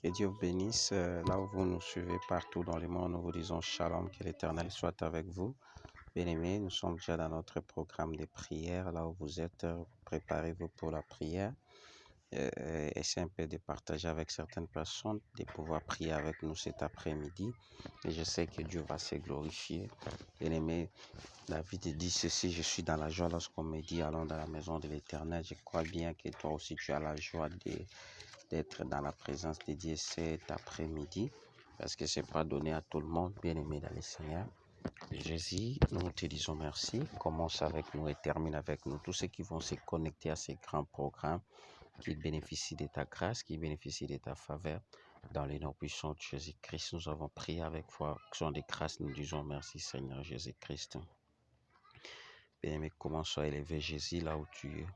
Que Dieu vous bénisse. Là où vous nous suivez partout dans le monde, nous vous disons shalom, que l'Éternel soit avec vous. Bien-aimés, nous sommes déjà dans notre programme de prière. Là où vous êtes, préparez-vous pour la prière. Essayez un peu de partager avec certaines personnes, de pouvoir prier avec nous cet après-midi. Et je sais que Dieu va se glorifier. Bien-aimés, David dit ceci: je suis dans la joie lorsqu'on me dit allons dans la maison de l'Éternel. Je crois bien que toi aussi tu as la joie d'être dans la présence de Dieu cet après-midi, parce que c'est pas donné à tout le monde. Bien-aimé dans le Seigneur, Jésus, nous te disons merci. Commence avec nous et termine avec nous. Tous ceux qui vont se connecter à ces grands programmes, qui bénéficient de ta grâce, qui bénéficient de ta faveur, dans les noms puissants de Jésus-Christ, nous avons prié avec foi, action de grâce, nous disons merci Seigneur Jésus-Christ. Bien-aimé, commençons à élever Jésus là où tu es.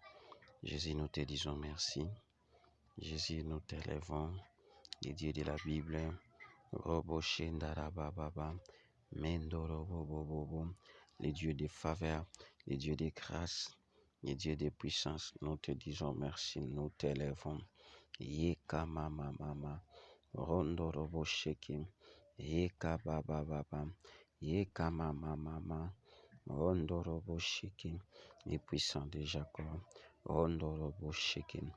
Jésus, nous te disons merci. Jésus, nous t'élèvons, les dieux de la Bible. Robo Shendarababa, Mendorobobobo, les dieux de faveur, les dieux de grâce, les dieux de puissance, nous te disons merci, nous t'élèvons. Yeka mama mama, Rondorobo Shekim, Yeka baba baba, Yeka mama mama, Rondorobo Shekim, les puissants de Jacob, Rondorobo Shekim.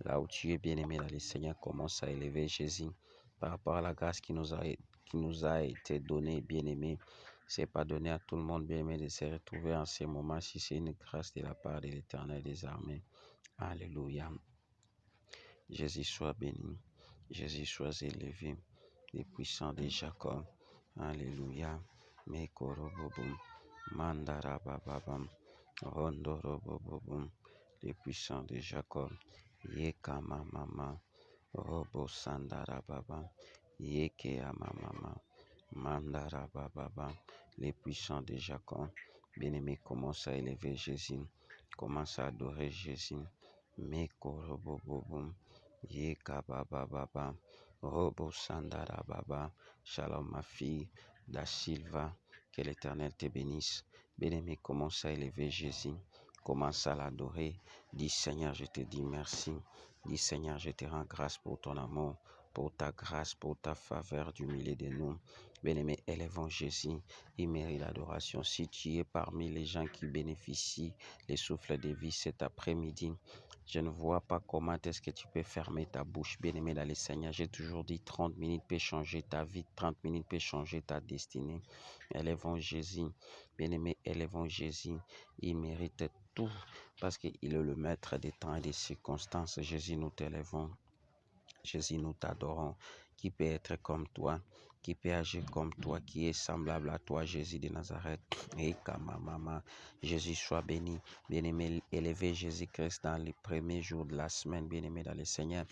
Là où tu es bien-aimé, là, le Seigneur commence à élever Jésus par rapport à la grâce qui nous a été donnée, bien-aimé. C'est pas donné à tout le monde, bien-aimé, de se retrouver en ces moments si c'est une grâce de la part de l'Éternel des armées. Alléluia. Jésus soit béni. Jésus soit élevé. Les puissants de Jacob. Alléluia. Mekorobobum. Mandarababam. Rondorobobum. Les puissants de Jacob. Yekama mama. Robo Sandarababa, Yekea mama, Mandarababa, les puissants de Jacob. Bien-aimé, commence à élever Jésus, commence à adorer Jésus. Mekorobobobum, Yekabababa, Robo Sandarababa. Shalom ma fille, Da Silva, que l'Éternel te bénisse. Bien-aimé, commence à élever Jésus, commence à l'adorer. Dis Seigneur, je te dis merci. Dis Seigneur, je te rends grâce pour ton amour, pour ta grâce, pour ta faveur du milieu de nous. Bien-aimé, élevons Jésus, il mérite l'adoration. Si tu es parmi les gens qui bénéficient des souffles de vie cet après-midi, je ne vois pas comment est-ce que tu peux fermer ta bouche. Bien-aimé dans le Seigneur, j'ai toujours dit 30 minutes peut changer ta vie, 30 minutes peut changer ta destinée. Élevons Jésus, bien-aimé, élevons Jésus, il mérite tout, parce qu'il est le maître des temps et des circonstances. Jésus, nous t'élèvons. Jésus, nous t'adorons. Qui peut être comme toi? Qui peut agir comme toi? Qui est semblable à toi, Jésus de Nazareth? Et Kamamama, Jésus soit béni. Bien-aimé, élevé Jésus-Christ dans les premiers jours de la semaine, bien-aimé dans le Seigneur,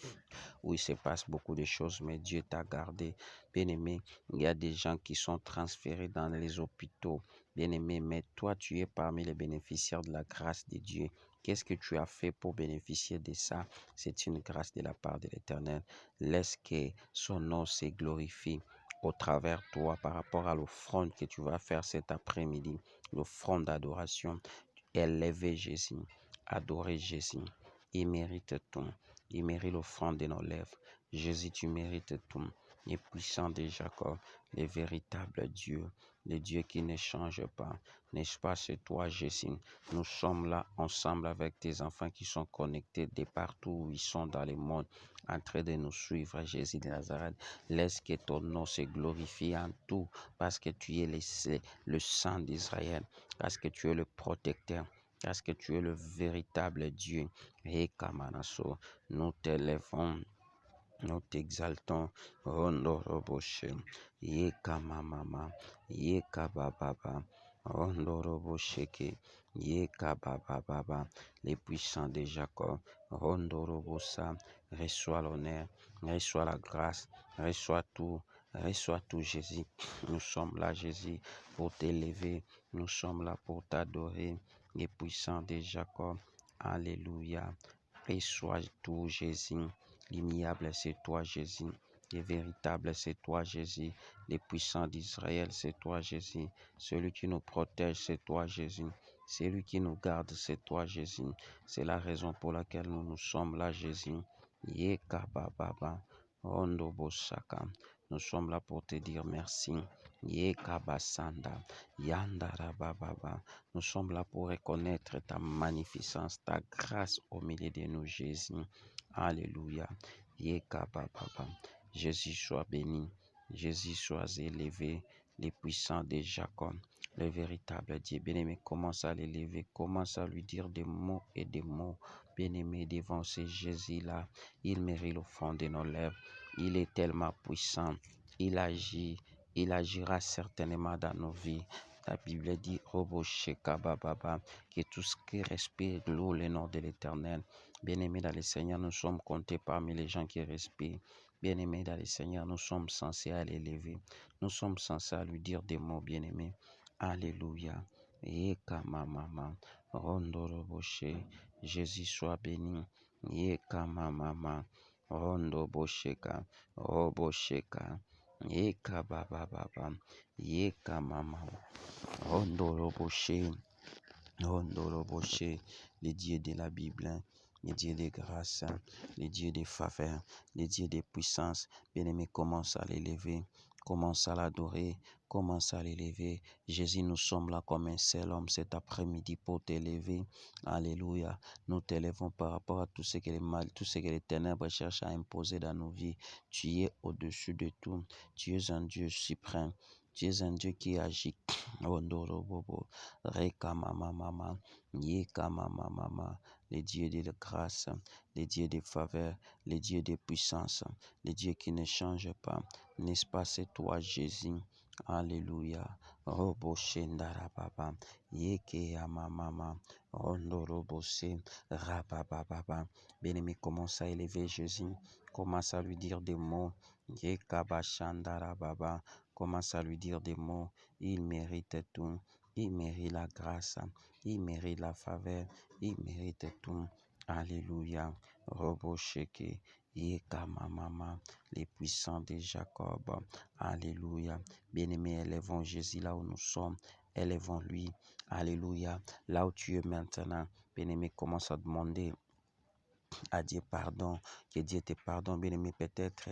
où il se passe beaucoup de choses, mais Dieu t'a gardé. Bien-aimé, il y a des gens qui sont transférés dans les hôpitaux. Bien-aimé, mais toi, tu es parmi les bénéficiaires de la grâce de Dieu. Qu'est-ce que tu as fait pour bénéficier de ça? C'est une grâce de la part de l'Éternel. Laisse que son nom se glorifie au travers de toi par rapport à l'offrande que tu vas faire cet après-midi. L'offrande d'adoration. Élever Jésus. Adorer Jésus. Il mérite tout. Il mérite l'offrande de nos lèvres. Jésus, tu mérites tout. Les puissants de Jacob, les véritables dieux, les dieux qui ne changent pas. N'est-ce pas, c'est toi, Jésus? Nous sommes là ensemble avec tes enfants qui sont connectés de partout où ils sont dans le monde, en train de nous suivre, Jésus de Nazareth. Laisse que ton nom se glorifie en tout, parce que tu es le sang d'Israël, parce que tu es le protecteur, parce que tu es le véritable Dieu. Et Kamanaso, nous t'élèvons, nous t'exaltons. Rondoroboshe, Yekamamama, Yekabababa, Rondorobosheke, Yekabababa, les puissants de Jacob. Rondorobosa, reçois l'honneur, reçois la grâce, reçois tout Jésus. Nous sommes là, Jésus, pour t'élever, nous sommes là pour t'adorer, les puissants de Jacob. Alléluia. Reçois tout, Jésus. L'immuable, c'est toi, Jésus. Le véritable, c'est toi, Jésus. Les puissants d'Israël, c'est toi, Jésus. Celui qui nous protège, c'est toi, Jésus. Celui qui nous garde, c'est toi, Jésus. C'est la raison pour laquelle nous sommes là, Jésus. Yekabababa, Rondo Bosaka. Nous sommes là pour te dire merci. Yekabasanda, Yandarababa. Nous sommes là pour reconnaître ta magnificence, ta grâce au milieu de nous, Jésus. Alléluia. Yekababa. Jésus soit béni. Jésus soit élevé. Les puissants de Jacob, le véritable Dieu. Bien-aimé, commence à l'élever. Commence à lui dire des mots et des mots. Bien-aimé, devant ce Jésus-là, il mérite le fond de nos lèvres. Il est tellement puissant. Il agit. Il agira certainement dans nos vies. La Bible dit, que tout ce qui respire loue le nom de l'Éternel. Bien-aimés dans le Seigneur, nous sommes comptés parmi les gens qui respirent. Bien-aimés dans le Seigneur, nous sommes censés à l'élever. Nous sommes censés à lui dire des mots, bien-aimés. Alléluia. Yekamamama. Rondoroboshe. Jésus soit béni. Yekamamama. Rondobosheka. Robosheka. Yekabababa. Yekamama. Rondoroboshe. Rondoroboshe. Les dieux de la Bible. Les dieux de grâce, les dieux de faveur, les dieux de puissance. Bien-aimé, commence à l'élever, commence à l'adorer, commence à l'élever. Jésus, nous sommes là comme un seul homme cet après-midi pour t'élever. Alléluia. Nous t'élèvons par rapport à tout ce que les mal, tout ce que les ténèbres cherchent à imposer dans nos vies. Tu es au-dessus de tout. Tu es un Dieu suprême. Tu es un Dieu qui agit. Ondorobobo, Rekamamama, Yekamamama. Les dieux de la grâce, les dieux de faveur, les dieux de puissance, les dieux qui ne changent pas. N'est-ce pas, c'est toi, Jésus? Alléluia. Robo Shendarababa, Yeke Amamama, Rondo Robose, Rabababa. Bien-aimé, commence à élever Jésus. Commence à lui dire des mots. Yekaba Shandarababa. Commence à lui dire des mots. Il mérite tout. Il mérite la grâce. Il mérite la faveur. Il mérite tout. Alléluia. Robo Sheke. Yekamamama. Les puissants de Jacob. Alléluia. Bien-aimés, élevons Jésus là où nous sommes. Élevons-lui. Alléluia. Là où tu es maintenant. Bien-aimé, commence à demander à Dieu pardon, que Dieu te pardonne, bien-aimé. Peut-être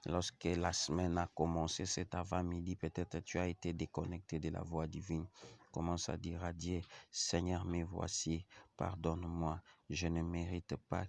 lorsque la semaine a commencé, cet avant-midi, peut-être tu as été déconnecté de la voix divine. Commence à dire à Dieu, Seigneur, me voici, pardonne-moi, je ne mérite pas,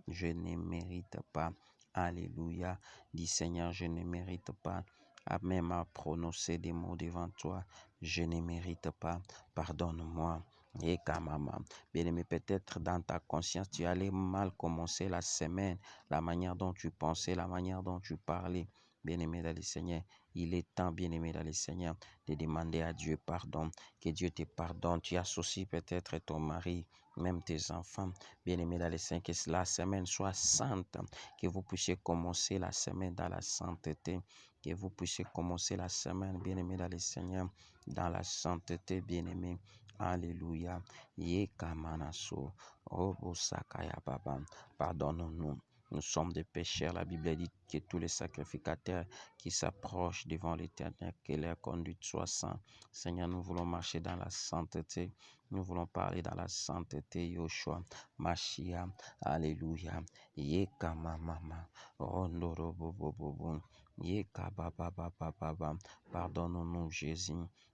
je ne mérite pas. Alléluia. Dis Seigneur, je ne mérite pas, à même à prononcer des mots devant toi, je ne mérite pas, pardonne-moi. Et maman, bien-aimé, peut-être dans ta conscience, tu allais mal commencer la semaine, la manière dont tu pensais, la manière dont tu parlais. Bien-aimé dans le Seigneur, il est temps, bien-aimé dans le Seigneur, de demander à Dieu pardon, que Dieu te pardonne. Tu associes peut-être ton mari, même tes enfants. Bien-aimé dans le Seigneur, que la semaine soit sainte, que vous puissiez commencer la semaine dans la sainteté, que vous puissiez commencer la semaine, bien-aimé dans le Seigneur, dans la sainteté, bien-aimé. Alléluia. Yekamanaso. Robo Sakaya Baba. Pardonne-nous. Nous sommes des pécheurs. La Bible dit que tous les sacrificateurs qui s'approchent devant l'Éternel, que leur conduite soit sainte. Seigneur, nous voulons marcher dans la sainteté. Nous voulons parler dans la sainteté. Yoshua. Mashia. Alléluia. Yekamamama. Rondorobobobobo. Yekabababababa. Pardonne-nous, Jésus.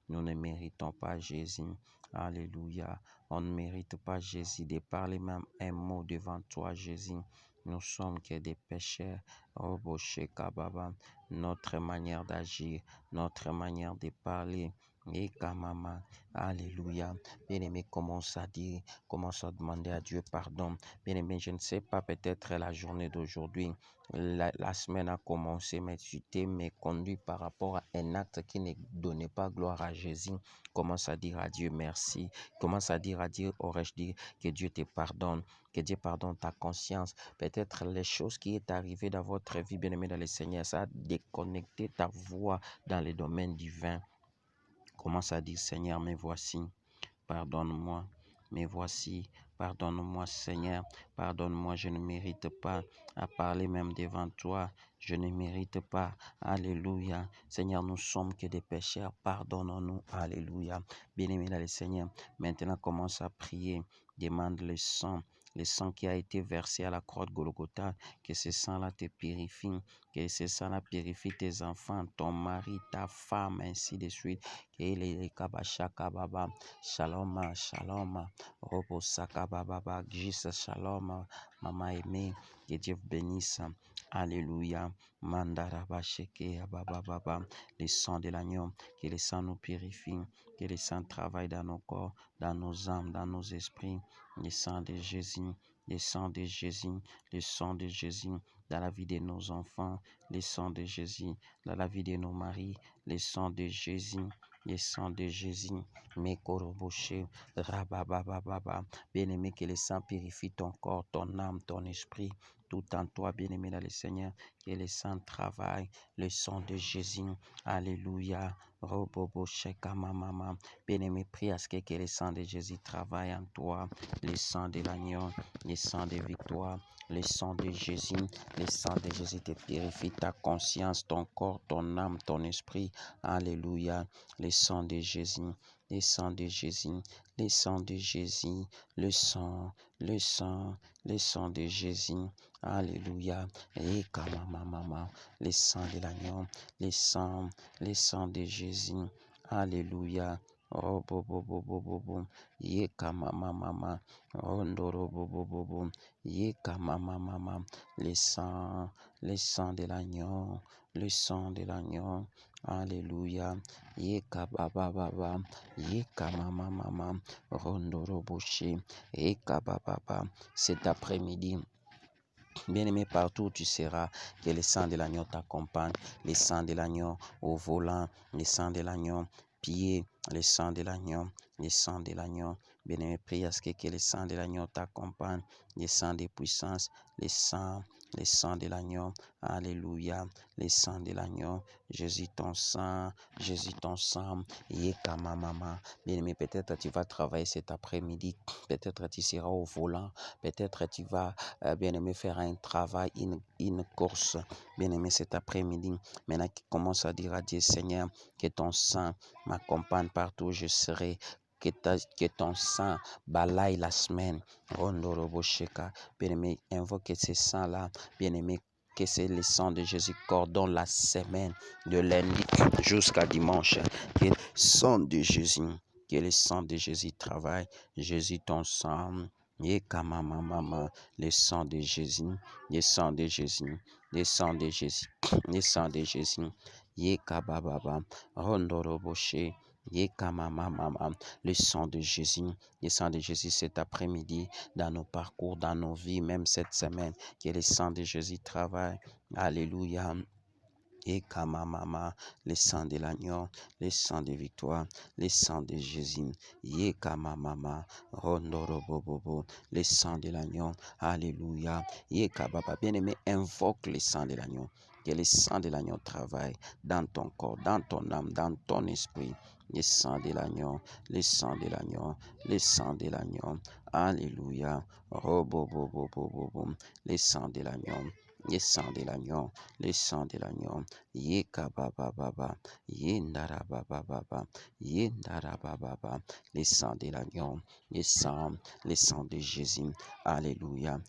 Nous ne méritons pas Jésus. Alléluia. On ne mérite pas Jésus de parler même un mot devant toi, Jésus. Nous sommes que des pécheurs. Notre manière d'agir, notre manière de parler. Et Kamama. Alléluia. Bien-aimé, commence à dire, commence à demander à Dieu pardon. Bien-aimé, je ne sais pas, peut-être la journée d'aujourd'hui, la semaine a commencé, mais tu t'es méconduit par rapport à un acte qui ne donnait pas gloire à Jésus. Commence à dire à Dieu merci. Commence à dire à Dieu, aurais-je dit, que Dieu te pardonne, que Dieu pardonne ta conscience. Peut-être les choses qui est arrivées dans votre vie, bien-aimé dans le Seigneur, ça a déconnecté ta voix dans les domaines divins. Commence à dire, Seigneur, me voici, pardonne-moi, me voici, pardonne-moi, Seigneur, pardonne-moi, je ne mérite pas à parler même devant toi, je ne mérite pas, alléluia, Seigneur, nous sommes que des pécheurs, pardonne-nous, alléluia, bien-aimé dans le Seigneur, maintenant commence à prier, demande le sang, le sang qui a été versé à la croix de Golgotha, que ce sang-là te purifie, que ce sang-là purifie tes enfants, ton mari, ta femme, ainsi de suite. Shalom, shalom, Robo Sakababa, Jesus, shalom, maman aimée, que Dieu vous bénisse. Alléluia. Mandaraba Sheke Ababa, le sang de l'agneau, que le sang nous purifie, que le sang travaille dans nos corps, dans nos âmes, dans nos esprits. Le sang de Jésus, le sang de Jésus, le sang de Jésus dans la vie de nos enfants, le sang de Jésus dans la vie de nos maris, le sang de Jésus, le sang de Jésus. Mekoroboché, Rabababa, bien-aimé, que le sang purifie ton corps, ton âme, ton esprit, tout en toi, bien-aimé dans le Seigneur, que le sang travaille, le sang de Jésus, alléluia, Robobo Sheka Mama, bien-aimé, prie à ce que le sang de Jésus travaille en toi, le sang de l'agneau, le sang de victoire, le sang de Jésus, le sang de Jésus te purifie ta conscience, ton corps, ton âme, ton esprit, alléluia, le sang de Jésus, le sang de Jésus, le sang de Jésus, le sang, le sang, le sang de Jésus, alléluia, et mama, le sang de l'agneau, le sang de Jésus, alléluia, oh bobo, ye mama, ondoro bobo, ye mama, le sang de l'agneau, le sang de l'agneau, alléluia, ye baba, ye mama, rondoro boshi, ye baba, cet après-midi. Bien-aimé, partout où tu seras, que le sang de l'agneau t'accompagne, le sang de l'agneau au volant, le sang de l'agneau pied, le sang de l'agneau, le sang de l'agneau. Bien-aimé, prie à ce que le sang de l'agneau t'accompagne, le sang de puissance, le sang de l'agneau, alléluia, le sang de l'agneau, Jésus ton sang, Yeka mama. Bien-aimé, peut-être tu vas travailler cet après-midi, peut-être tu seras au volant, peut-être tu vas bien-aimé, faire un travail, une course, bien-aimé, cet après-midi. Maintenant, qui commence à dire à Dieu, Seigneur, que ton sang m'accompagne partout où je serai, que ton sang balaye la semaine. Bien-aimé, invoque ce sang-là, bien-aimé, que c'est le sang de Jésus coordonne la semaine de lundi jusqu'à dimanche. Que le sang de Jésus travaille. Jésus, ton sang. Mama, le sang de Jésus, le sang de Jésus, le sang de Jésus, le sang de Jésus, baba, rondoroboshe, mama, le sang de Jésus cet après-midi, dans nos parcours, dans nos vies, même cette semaine, que le sang de Jésus travaille, alléluia. Et mama, le sang de l'agneau, le sang de victoire, le sang de Jésus, mama, rondorobobobo, le sang de l'agneau, alléluia, baba, bien-aimé, invoque le sang de l'agneau, que le sang de l'agneau travaille dans ton corps, dans ton âme, dans ton esprit, le sang de l'agneau, le sang de l'agneau, le sang de l'agneau, alléluia, robobobobobo, le sang de l'agneau, le sang de l'agneau, le sang de l'agneau, baba, yendarababa, le sang de l'agneau, le sang de Jésus, alléluia,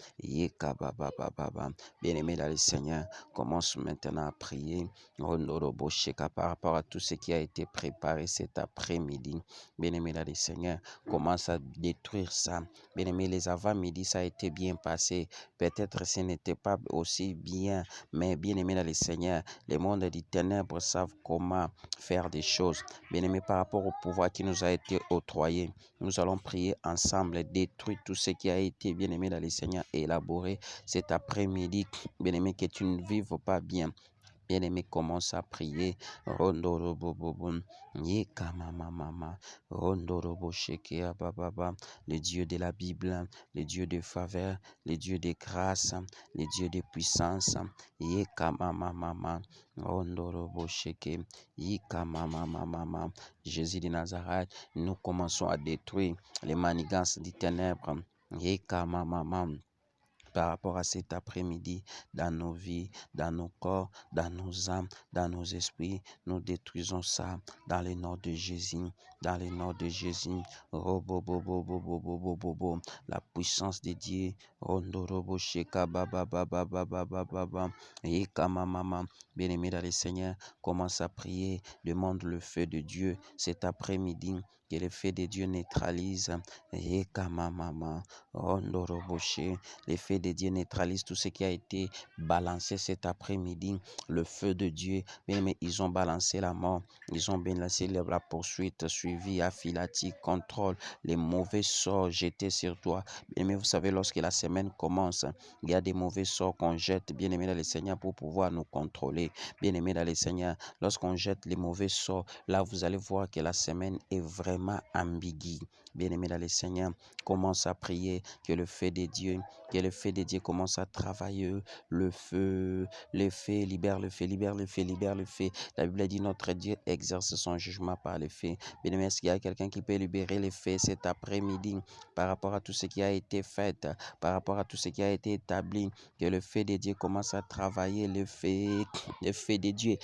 baba. Bien-aimé dans le Seigneur, commence maintenant à prier, par rapport à tout ce qui a été préparé cet après-midi. Bien-aimé dans le Seigneur, commence à détruire ça. Bien-aimé, les avant-midi, ça a été bien passé. Peut-être ce n'était pas aussi bien, mais bien-aimé dans le Seigneur, les mondes des ténèbres savent comment faire des choses. Bien-aimé, par rapport au pouvoir qui nous a été octroyé, nous allons prier ensemble et détruire tout ce qui a été, bien-aimé dans le Seigneur, élaboré cet après-midi. Bien-aimé, que tu ne vives pas bien. Bien-aimé, commence à prier. Rondorobobobom, mama, rondorobo shekea baba, le Dieu de la Bible, le Dieu de faveur, le Dieu de grâce, le Dieu de puissance. Mama, rondorobo sheke, mama, Jésus de Nazareth, nous commençons à détruire les manigances des ténèbres. Mama. par rapport à cet après-midi, dans nos vies, dans nos corps, dans nos âmes, dans nos esprits. Nous détruisons ça dans le nom de Jésus. Dans le nom de Jésus. Robo. La puissance de Dieu. Rondorobo sheka baba baba baba baba. Et kamamama. Bien-aimé dans le Seigneur, commence à prier. Demande le feu de Dieu cet après-midi. Que le feu de Dieu neutralise. Et kamamama. Rondorobo she. Le feu de Dieu neutralise tout ce qui a été balancé cet après-midi. Le feu de Dieu, mais ils ont balancé la mort, ils ont balancé la poursuite, suivi, affilati, contrôle, les mauvais sorts jetés sur toi. Bien-aimé, vous savez, lorsque la semaine commence, il y a des mauvais sorts qu'on jette, bien-aimé dans le Seigneur, pour pouvoir nous contrôler. Bien-aimé dans le Seigneur, lorsqu'on jette les mauvais sorts, là, vous allez voir que la semaine est vraiment ambiguë. Bien-aimé dans le Seigneur, commence à prier que le feu de Dieu, commence à travailler. Le feu, libère le feu, libère le feu, libère le feu. La Bible dit notre Dieu exerce son jugement par le feu. Bien aimé, est-ce qu'il y a quelqu'un qui peut libérer le feu cet après-midi par rapport à tout ce qui a été fait, par rapport à tout ce qui a été établi, que le feu de Dieu commence à travailler, le feu de Dieu,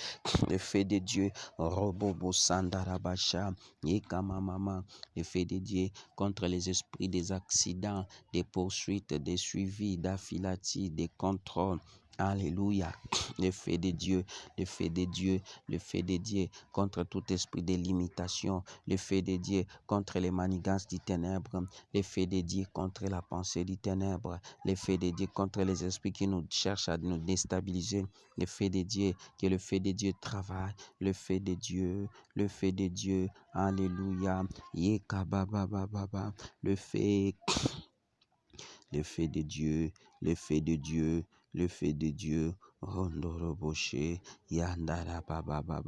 le feu de Dieu, Robobo Sandarabasha, Yekamamama, le feu de Dieu contre les esprits des accidents, des poursuites, des suivis, d'affilati, des contrôles. Alléluia. Le feu de Dieu, le feu de Dieu, le feu de Dieu contre tout esprit de limitation, le feu de Dieu contre les manigances du ténèbre, le feu de Dieu contre la pensée du ténèbre, le feu de Dieu contre les esprits qui nous cherchent à nous déstabiliser, le feu de Dieu, que le feu de Dieu travaille, le feu de Dieu, le feu de Dieu, alléluia, Yekababababa, le feu de Dieu, le feu de Dieu, le feu de Dieu, Rondoroboshe, Yandarabababa,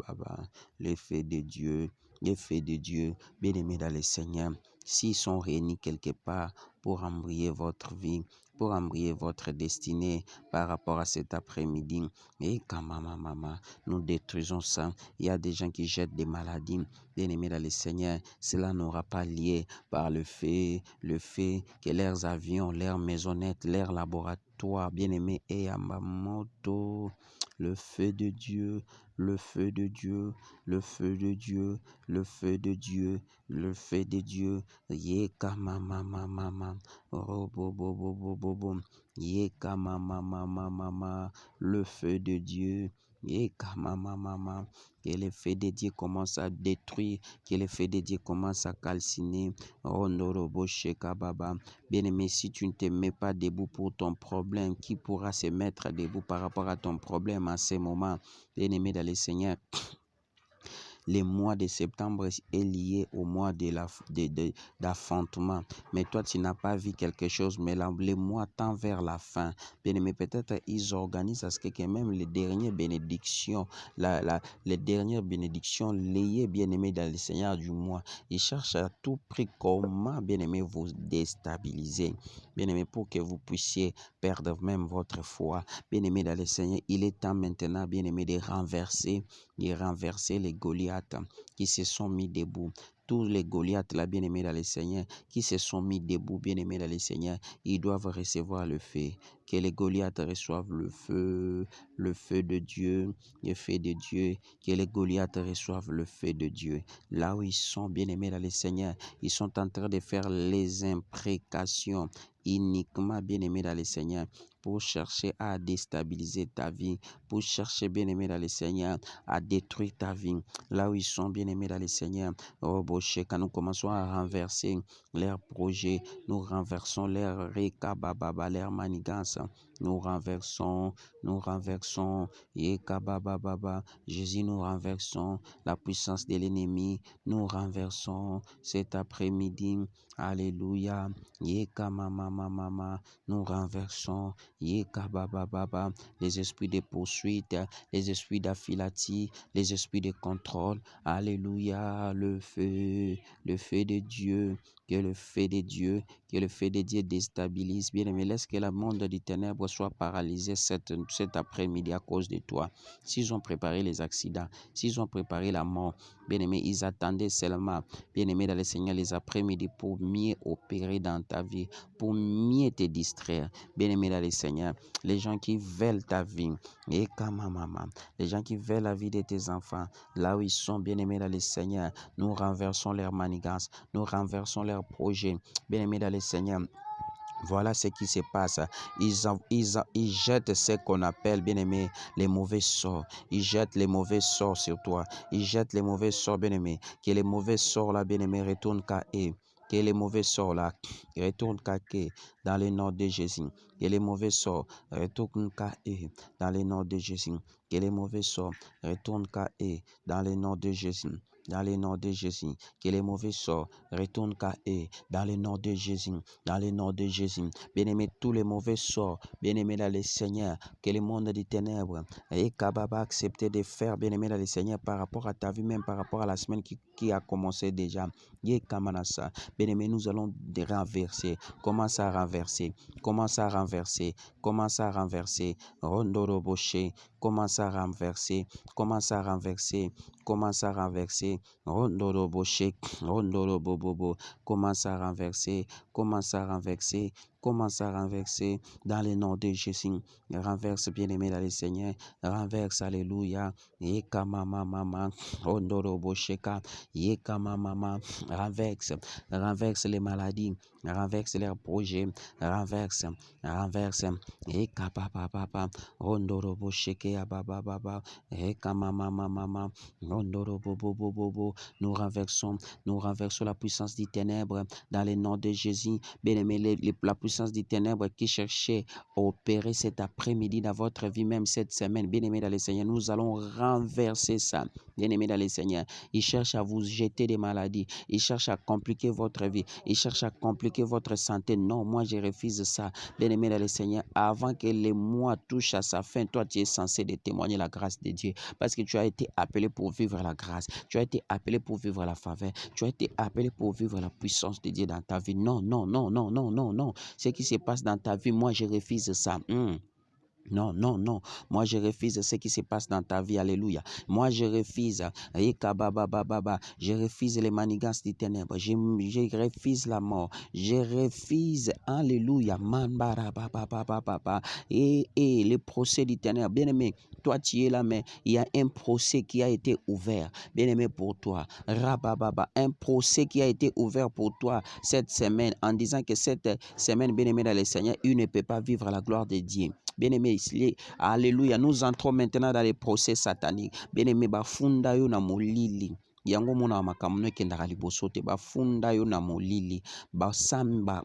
le feu de Dieu, le feu de Dieu, bien-aimés dans le Seigneur, s'ils sont réunis quelque part pour embrayer votre vie, pour embrayer votre destinée par rapport à cet après-midi, et quand maman, nous détruisons ça. Il y a des gens qui jettent des maladies, bien-aimés dans le Seigneur, cela n'aura pas lié par le fait que leurs avions, leurs maisonnettes, leurs laboratoires, bien-aimés, et à ma moto, le feu de Dieu, le feu de Dieu, le feu de Dieu, le feu de Dieu, le feu de Dieu, yeka mama, robo, yeka mama, le feu de Dieu, yeka mama, que le feu de Dieu commence à détruire, que le feu de Dieu commence à calciner. Rondorobo Shekababa. Bien-aimé, si tu ne te mets pas debout pour ton problème, qui pourra se mettre debout par rapport à ton problème à ce moment? Bien-aimé dans le Seigneur, le mois de septembre est lié au mois d'affrontement. Mais toi, tu n'as pas vu quelque chose, mais là, le mois tend vers la fin. Bien-aimé, peut-être ils organisent à ce que même les dernières bénédictions, les dernières bénédictions liées, bien-aimé, dans le Seigneur du mois. Ils cherchent à tout prix comment, bien-aimé, vous déstabiliser. Bien-aimé, pour que vous puissiez perdre même votre foi. Bien-aimé, dans le Seigneur, il est temps maintenant, bien-aimé, de renverser les Goliaths qui se sont mis debout. Tous les Goliaths, là, bien-aimés dans le Seigneur, qui se sont mis debout, bien-aimés dans le Seigneur, ils doivent recevoir le feu. Que les Goliaths reçoivent le feu de Dieu, le feu de Dieu. Que les Goliaths reçoivent le feu de Dieu. Là où ils sont, bien-aimés dans le Seigneur, ils sont en train de faire les imprécations uniquement, bien-aimés dans le Seigneur, pour chercher à déstabiliser ta vie, pour chercher, bien-aimé dans le Seigneur, à détruire ta vie. Là où ils sont, bien-aimés dans le Seigneur, quand nous commençons à renverser leurs projets, nous renversons leurs rekabababa, leurs manigances, nous renversons, yekabababa, Jésus, nous renversons la puissance de l'ennemi, nous renversons cet après-midi, alléluia, yekamamamama, nous renversons, yekabababa, les esprits de poursuite, les esprits d'affilati, les esprits de contrôle. Alléluia, le feu de Dieu, Que le feu de Dieu, déstabilise. Bien-aimé, laisse que le monde des ténèbres soit paralysé cet après-midi à cause de toi. S'ils ont préparé les accidents, s'ils ont préparé la mort, bien-aimé, ils attendaient seulement, bien-aimé, dans le Seigneur, les après-midi pour mieux opérer dans ta vie, pour mieux te distraire. Bien-aimé, dans le Seigneur, les gens qui veulent ta vie, et les gens qui veulent la vie de tes enfants, là où ils sont, bien-aimés, dans le Seigneur, nous renversons leur manigance, nous renversons leurs projets. Bien-aimés dans le Seigneur, voilà ce qui se passe. Ils jettent ce qu'on appelle, bien-aimé, les mauvais sorts. Ils jettent les mauvais sorts sur toi. Ils jettent les mauvais sorts, bien-aimé. Que les mauvais sorts là, bien-aimé, retournent qu'à eux. Que les mauvais sorts là retournent qu'à eux dans le nom de Jésus. Que les mauvais sorts retournent qu'à eux dans le nom de Jésus. Que les mauvais sorts retournent qu'à eux dans le nom de Jésus. Dans le nom de Jésus. Que les mauvais sorts retournent qu'à eux dans le nom de Jésus. Dans le nom de Jésus. Bien-aimé, tous les mauvais sorts, bien-aimé dans le Seigneur, que le monde des ténèbres et Kababa accepté de faire, bien-aimé dans le Seigneur, par rapport à ta vie, même par rapport à la semaine qui a commencé déjà. Bien-aimé, nous allons renverser. Commence à renverser. Commence à renverser. Commence à renverser. Rondoroboché. Commence à renverser. Commence à renverser. Commence à renverser. Rondoroboché. Rondorobobobo. Commence à renverser. Commence à renverser. Commence à renverser dans le nom de Jésus. Renverse, bien-aimé dans le Seigneur. Renverse, alléluia. Yeka mama mama. Ondorobosheka. Yeka mama. Renverse. Renverse les maladies. Renverse leurs projets. Renverse. Renverse. Yeka papa papa. Ondorobosheke ababa baba. Yeka mama mama. Ondorobobobobo. Nous renversons la puissance des ténèbres dans le nom de Jésus. Bien-aimé, la puissance des ténèbres qui cherchait à opérer cet après-midi dans votre vie, même cette semaine. Bien-aimé dans le Seigneur, nous allons renverser ça. Bien-aimé dans le Seigneur, ils cherchent à vous jeter des maladies. Ils cherchent à compliquer votre vie. Ils cherchent à compliquer votre santé. Non, moi je refuse ça. Bien-aimé dans le Seigneur, avant que le mois touche à sa fin, toi tu es censé de témoigner la grâce de Dieu. Parce que tu as été appelé pour vivre la grâce. Tu as été appelé pour vivre la faveur. Tu as été appelé pour vivre la puissance de Dieu dans ta vie. Non, non, non, non, non, non, non. Ce qui se passe dans ta vie, moi, je refuse ça. Non, non, non. Moi, je refuse ce qui se passe dans ta vie. Alléluia. Moi, je refuse. Je refuse les manigances des ténèbres. Je refuse la mort. Je refuse. Alléluia. Et le procès du ténèbre. Bien-aimé, toi, tu es là, mais il y a un procès qui a été ouvert. Bien-aimé, pour toi. Un procès qui a été ouvert pour toi cette semaine en disant que cette semaine, bien-aimé dans le Seigneur, il ne peut pas vivre la gloire de Dieu. Bien-aimé, alléluia, nous entrons maintenant dans les procès sataniques. Bien-aimé, bafunda yo na molili. Yango mona makamno ekendaka liboso te bafunda yo na molili basamba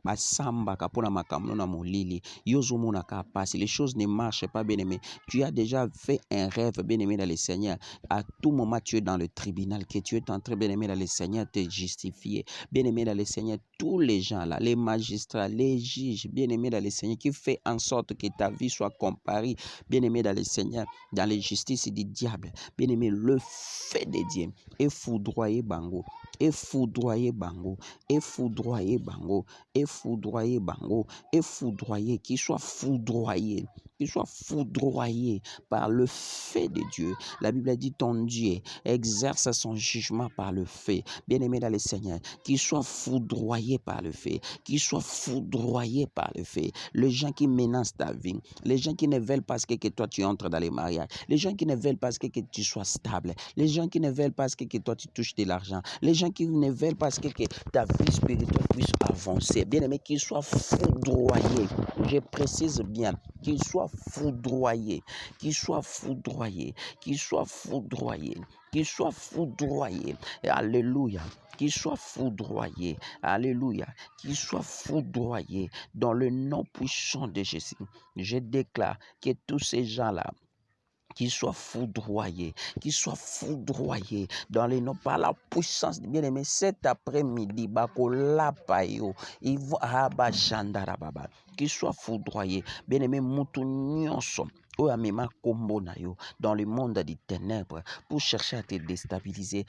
kapona makamno na molili yozo mona ka passe les choses ne marchent pas bien-aimé. Tu as déjà fait un rêve bien-aimé dans le Seigneur. À tout moment tu es dans le tribunal que tu es en train bien-aimé dans le Seigneur te justifier. Bien-aimé dans le Seigneur, tous les gens là, les magistrats, les juges, bien-aimé dans le Seigneur qui fait en sorte que ta vie soit comparée, bien-aimé dans le Seigneur, dans les justices du diable. Bien-aimé, le fait de Dieu est foudroyé bango, et foudroyé bango, et foudroyé bango, et foudroyé bango, et foudroyé, qu'il soit foudroyé par le fait de Dieu. La Bible dit ton Dieu exerce son jugement par le fait. Bien-aimé dans le Seigneur, qu'il soit foudroyé par le fait, qu'il soit foudroyé par le fait. Les gens qui menacent ta vie, les gens qui ne veulent pas que toi tu entres dans les mariages, les gens qui ne veulent pas que tu sois stable, les gens qui ne veulent pas que toi tu touches de l'argent, les gens qui ne veulent pas que ta vie spirituelle puisse avancer. Bien-aimé, qu'il soit foudroyé. Je précise bien, qu'il soit foudroyé, qu'il soit foudroyé, qu'il soit foudroyé, qu'il soit foudroyé. Alléluia. Qu'il soit foudroyé. Alléluia. Qu'il soit foudroyé dans le nom puissant de Jésus. Je déclare que tous ces gens-là, qu'ils soient foudroyés dans les noms par la puissance de bien-aimé. Cet après-midi, Bakola Payo, ils vont qu'ils soient foudroyés. Bien-aimé, Moutou Nyonso. dans le monde des ténèbres pour chercher à te déstabiliser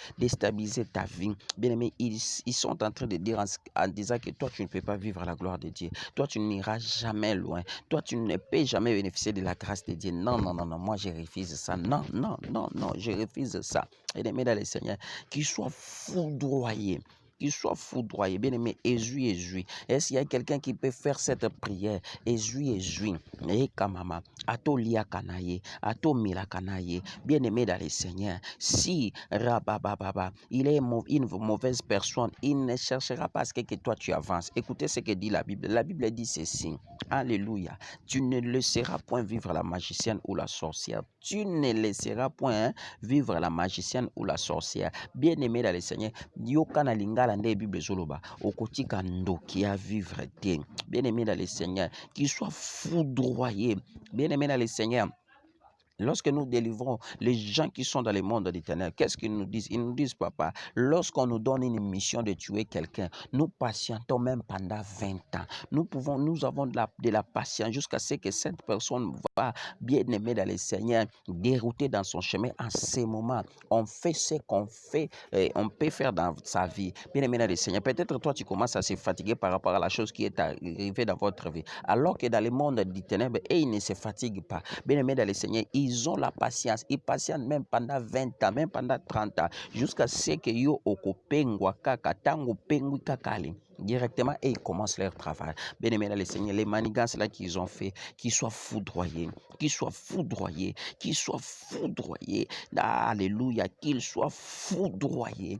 ta vie. Bien-aimé, ils sont en train de dire en disant que toi, tu ne peux pas vivre la gloire de Dieu. Toi, tu n'iras jamais loin. Toi, tu ne peux jamais bénéficier de la grâce de Dieu. Non, non, non, non, moi, je refuse ça. Non, non, non, non, je refuse ça. Bien-aimé dans le Seigneur, qu'il soit foudroyé. Qu'il soit foudroyé. Bien-aimé, Jésus. Est-ce qu'il y a quelqu'un qui peut faire cette prière? Jésus. Et Kamama. Ato Lia Kanaye. Ato Mila Kanaye. Bien-aimé dans le Seigneur, si Rabababa, il est une mauvaise personne, il ne cherchera pas à ce que toi tu avances. Écoutez ce que dit la Bible. La Bible dit ceci. Alléluia. Tu ne laisseras point vivre la magicienne ou la sorcière. Tu ne laisseras point vivre la magicienne ou la sorcière. Bien-aimé dans le Seigneur, Yokana Lingala nde Bible Zoloba, Okotika Ndokia vivre te. Bien-aimé dans le Seigneur, qu'il soit foudroyé. Bien-aimé dans le Seigneur, lorsque nous délivrons les gens qui sont dans le monde des ténèbres, qu'est-ce qu'ils nous disent? Ils nous disent, papa, lorsqu'on nous donne une mission de tuer quelqu'un, nous patientons même pendant 20 ans. Nous avons de la patience jusqu'à ce que cette personne va, bien aimée dans le Seigneur, dérouter dans son chemin. En ce moment, on fait ce qu'on fait, on peut faire dans sa vie. Bien aimé dans le Seigneur, peut-être toi, tu commences à se fatiguer par rapport à la chose qui est arrivée dans votre vie. Alors que dans le monde des ténèbres, ils ne se fatiguent pas. Bien aimé dans le Seigneur, ils ont la patience. Ils patientent même pendant 20 ans, même pendant 30 ans, jusqu'à ce que yo okopengwa kaka, tango pengwi kakali. Directement, et ils commencent leur travail. Bien aimé dans le Seigneur, les manigances là qu'ils ont fait, qu'ils soient foudroyés, Alléluia, qu'ils soient foudroyés,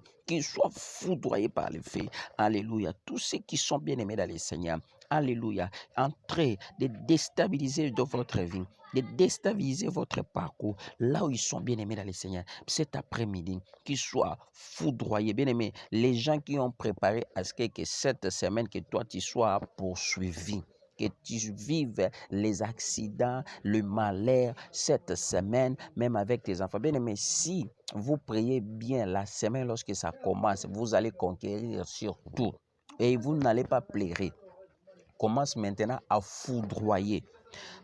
par le feu. Alléluia. Tous ceux qui sont bien aimés dans le Seigneur, alléluia, en train de déstabiliser de votre vie, de déstabiliser votre parcours, là où ils sont bien aimés dans le Seigneur, cet après-midi, qu'ils soient foudroyés. Bien aimés, les gens qui ont préparé à ce que cette semaine, que toi tu sois poursuivi, que tu vives les accidents, le malheur cette semaine, même avec tes enfants. Bien aimé, si vous priez bien la semaine lorsque ça commence, vous allez conquérir sur tout et vous n'allez pas pleurer. Commence maintenant à foudroyer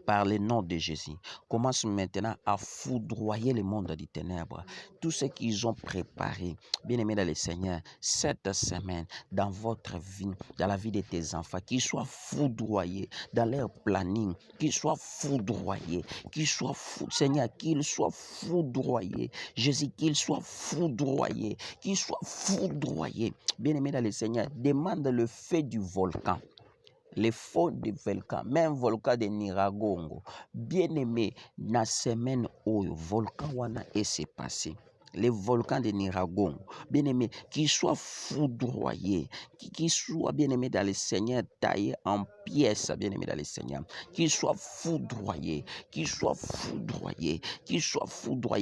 par le nom de Jésus. Commence maintenant à foudroyer le monde des ténèbres. Tout ce qu'ils ont préparé, bien aimé dans le Seigneur, cette semaine, dans votre vie, dans la vie de tes enfants, qu'ils soient foudroyés dans leur planning, qu'ils soient foudroyés, Seigneur, qu'ils soient foudroyés. Jésus, qu'ils soient foudroyés, Bien aimé dans le Seigneur, demande le feu du volcan. Les feux de volcan, même volcan de Niragongo, bien aimé, na semaine où volcan wana et s'est passé. Les volcans de Niragongo, bien aimé, qu'ils soient foudroyés, qu'ils soient bien aimés dans le Seigneur, taillés en pièces, bien aimés dans le Seigneur, qu'ils soient foudroyés,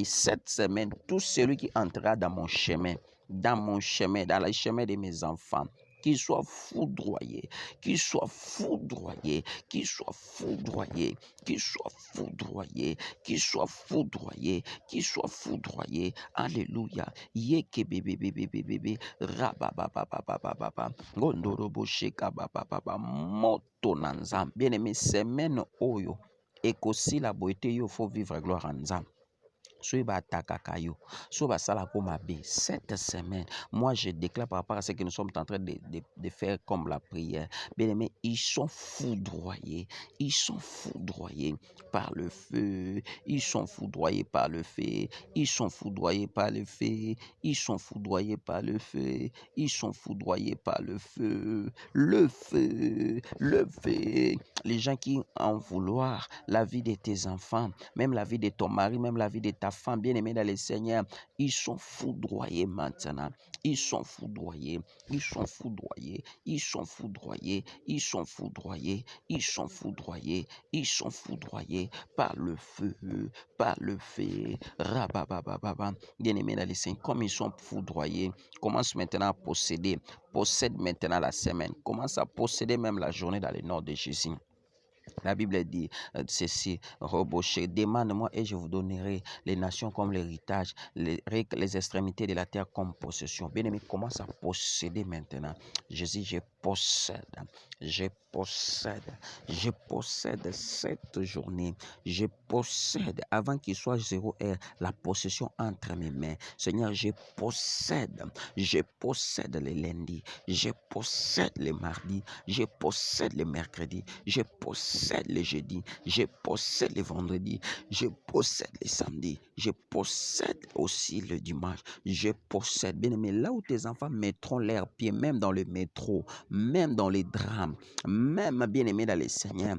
cette semaine. Tout celui qui entrera dans mon chemin, dans le chemin de mes enfants, qu'il soit foudroyé, Alléluia. Yeke bébé, rababababababa, gondorobo sheka bababa, moto nanzam. Bien aimé, semaine oyo, ekosi la beauté yo, faut vivre gloire en Nzam. Cette semaine, moi je déclare par rapport à ce que nous sommes en train de faire comme la prière. Bien aimé, ils sont foudroyés par le feu, ils sont foudroyés par le feu, le feu. Les gens qui en vouloir la vie de tes enfants, même la vie de ton mari, même la vie de ta femme, bien aimée dans le Seigneur, ils sont foudroyés maintenant. Ils sont foudroyés par le feu, Rababababa. Bien aimé dans le Seigneur, comme ils sont foudroyés, commence maintenant à possède maintenant la semaine, commence à posséder même la journée dans le nom de Jésus. La Bible dit ceci, Roboché, demande-moi et je vous donnerai les nations comme l'héritage, les extrémités de la terre comme possession. Bien-aimé, commence à posséder maintenant. Jésus, je possède, je possède cette journée. Je possède, avant qu'il soit 0 heure, la possession entre mes mains. Seigneur, je possède les lundis, je possède les mardis, je possède les mercredis, je possède les jeudis, je possède les vendredis, je possède les samedis, je possède aussi le dimanche, je possède. Bien aimé, là où tes enfants mettront leurs pieds, même dans le métro, même dans les drames, même bien aimé dans les seigneurs,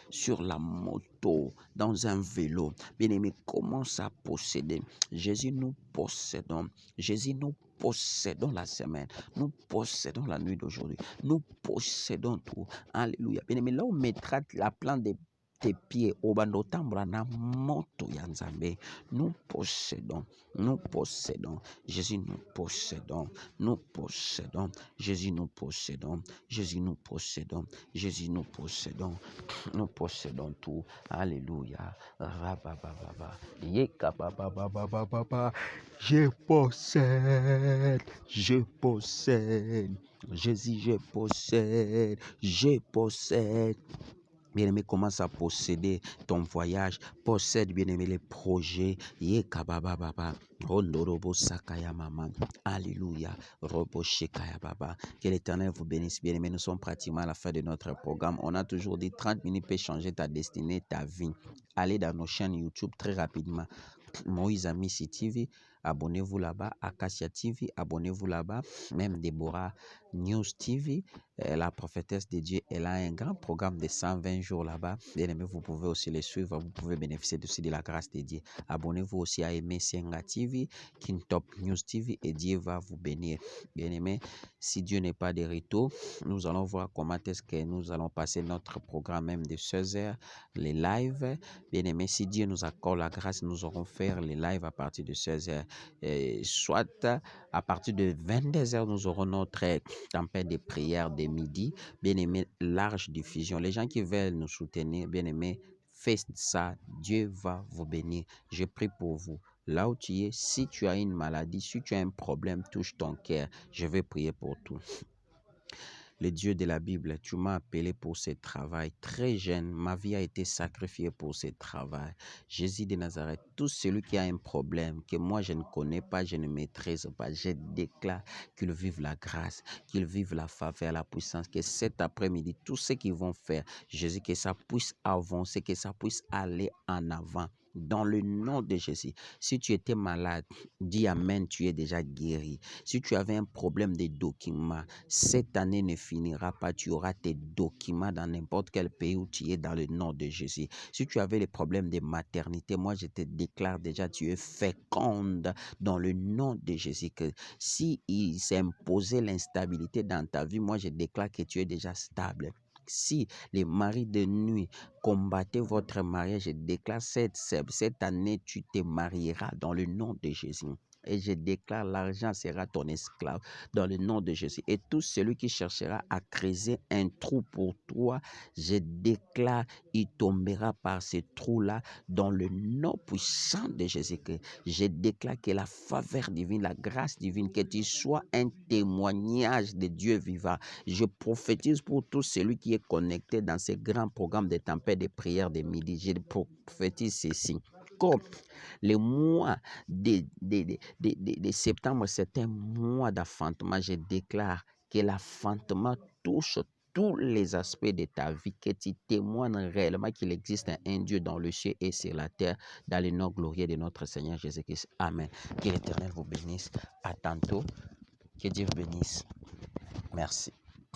sur la moto, dans un vélo, bien aimé, commence à posséder. Jésus, nous possédons. Jésus, nous possédons la semaine. Nous possédons la nuit d'aujourd'hui. Nous possédons tout. Alléluia. Bien-aimé, là où mettra la plante de tes pieds, obandotambra na moto ya Nzambe, nous possédons. Nous possédons. Jésus, nous possédons. Nous possédons. Jésus, nous possédons. Jésus, nous possédons. Jésus, nous possédons. Nous possédons tout. Alléluia. Rabababa. Yekabababababa. Je possède. Je possède. Jésus, je possède. Je possède. Bien-aimé, commence à posséder ton voyage. Possède, bien-aimé, les projets. Yekabababa. Rondorobo sakaya mama. Alléluia. Robo shekaya baba. Que l'Éternel vous bénisse, bien-aimé. Nous sommes pratiquement à la fin de notre programme. On a toujours dit 30 minutes peut changer ta destinée, ta vie. Allez dans nos chaînes YouTube très rapidement. Moïse Amissi TV, abonnez-vous là-bas. Acacia TV, abonnez-vous là-bas. Même Déborah News TV, la prophétesse de Dieu, elle a un grand programme de 120 jours là-bas. Bien aimé, vous pouvez aussi les suivre. Vous pouvez bénéficier aussi de la grâce de Dieu. Abonnez-vous aussi à Aimé Senga TV, King Top News TV, et Dieu va vous bénir. Bien aimé, si Dieu n'est pas de retour, nous allons voir comment est-ce que nous allons passer notre programme même de 16 heures, les lives. Bien aimé, si Dieu nous accorde la grâce, nous aurons faire les lives à partir de 16 heures. Soit à partir de 22 heures, nous aurons notre tempête de prière de midi. Bien aimé, large diffusion. Les gens qui veulent nous soutenir, bien aimé, faites ça. Dieu va vous bénir. Je prie pour vous. Là où tu es, si tu as une maladie, si tu as un problème, touche ton cœur. Je vais prier pour tout. Le Dieu de la Bible, tu m'as appelé pour ce travail. Très jeune, ma vie a été sacrifiée pour ce travail. Jésus de Nazareth, tout celui qui a un problème que moi je ne connais pas, je ne maîtrise pas, je déclare qu'il vive la grâce, qu'il vive la faveur, la puissance, que cet après-midi, tout ce qu'ils vont faire, Jésus, que ça puisse avancer, que ça puisse aller en avant. Dans le nom de Jésus, si tu étais malade, dis Amen, tu es déjà guéri. Si tu avais un problème de documents, cette année ne finira pas. Tu auras tes documents dans n'importe quel pays où tu es dans le nom de Jésus. Si tu avais les problèmes de maternité, moi je te déclare déjà, tu es féconde dans le nom de Jésus. Que si il s'est imposé l'instabilité dans ta vie, moi je déclare que tu es déjà stable. Si les maris de nuit combattaient votre mariage, je déclare cette année, tu te marieras dans le nom de Jésus. Et je déclare, l'argent sera ton esclave dans le nom de Jésus. Et tout celui qui cherchera à creuser un trou pour toi, je déclare, il tombera par ce trou-là dans le nom puissant de Jésus. Je déclare que la faveur divine, la grâce divine, que tu sois un témoignage de Dieu vivant. Je prophétise pour tout celui qui est connecté dans ce grand programme de tempête de prière de midi. Je prophétise ceci. Comme le mois de septembre, c'est un mois d'enfantement. Je déclare que l'enfantement touche tous les aspects de ta vie, que tu témoignes réellement qu'il existe un Dieu dans le ciel et sur la terre, dans le nom glorieux de notre Seigneur Jésus-Christ. Amen. Que l'Éternel vous bénisse. À tantôt. Que Dieu vous bénisse. Merci.